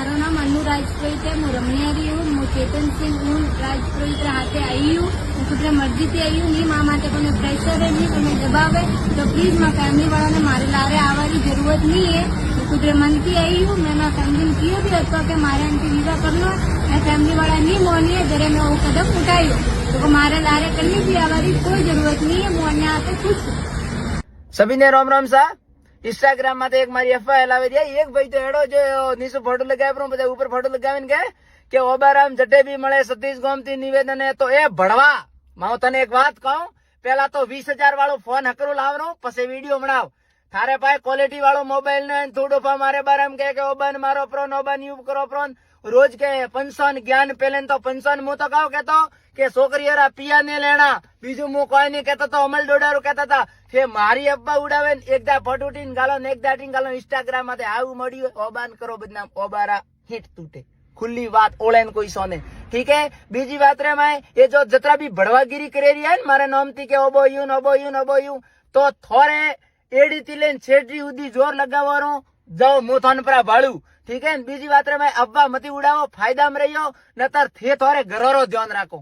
मारो नाम अनु राजपुरोहित है, मैं रमणियारी हूँ, मैं चेतन सिंह हूँ, राजपुरोहित हाथे आई हूँ, मैं कुछ मर्जी से आई हूँ, नहीं माँ माटे को प्रेशर है, नहीं कोई दबाव है, तो प्लीज मैं फैमिली वाला ने मारे लारे आवारी जरूरत नहीं है। मैं कुछ मन की आई हूँ, मैं फैमिली किए भी હતો કે મારે આંટી વિવાહ કરનો मैं फैमिली वाला नहीं मोनी है, जरे मैं वो कदम उठायो तो मारे लारे करनी भी आवारी कोई जरूरत नहीं है, मैं अन्य आते खुश हूँ। सभी ने राम राम सा इंस्टाग्राम में एक मारी अफवाह लावे दिया। एक भाई तो एडो जो नीचे फोटो लगावे पर બધા ઉપર फोटो लगाવીને કહે કે ઓબારામ જટે બી મળે સતીશ ગોમતી નિવેદન है तो ए ભડવા मैं तने एक बात कहूं, पहला तो 20,000 वालों फोन हकरू लावनो पछी वीडियो बनाव। थारे पाए क्वालिटी वालों मोबाइल ने थोड़ो पा मारे बारे में कहे ओबन मारो प्रोन ओबन यू करो प्रोन रोज के पंचान ज्ञान पहले तो पंचान मुंह तो कहो कहतो के छोकरीओरा पिया ने लेना बीजू मुंह कोई नहीं कहता तो अमल डोडारू कहता था के मारी अब्बा उड़ावे एकदा फटूटीन गालो ने एकदा टीन गालो इंस्टाग्राम माथे आવું મળ્યું ઓબાન કરો બદનામ ઓબારા हिट तूटे खुली बात ओळेन कोई सोने। ठीक है, बीजी बात रे मैं ये जो जतरा भी भड़वागिरी करे रही है मारे नाम थी के ओबो यू तो थोड़े एडी थी लेन छेड़ी उदी जोर लगावारो जाओ मुथन पर भाड़ू। ठीक है, बीजी बात रे मैं अब्बा मती उड़ावो फायदा में रहियो नतर थे थोड़े घरोरो ध्यान राखो,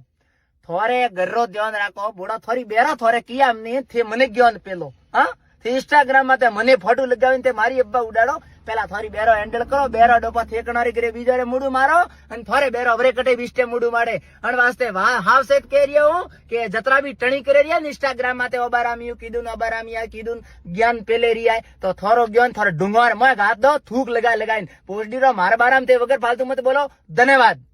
थोड़े घरो ध्यान राखो बुढ़ा थोड़ी बेरा थोड़े किया नहीं थे मने ज्ञान पेलो हाँ थे इंस्टाग्राम में मने फोटो लगावीने ते मारी अब्बा उड़ाड़ो पहला थोड़ी बेरो हैंडल करो बेरो डोपा थेकणारी करे बीजारे मुडू मारो अन थोड़े बेरो अवरे कटे बीस्टे मुडू मारे अन वास्ते हाव सेट कह रही हूं के जतरा भी टणी करे रिया इंस्टाग्राम माते ओबाराम यू कीधुन ओबाराम या कीधुन ज्ञान पेले रिया तो थोरो ज्ञान थोड़ो डुंगर में हाथ दो थूक लगाइन पोस्ट दीरो मारे बाराम ते वगर फालतू मत बोलो। धन्यवाद।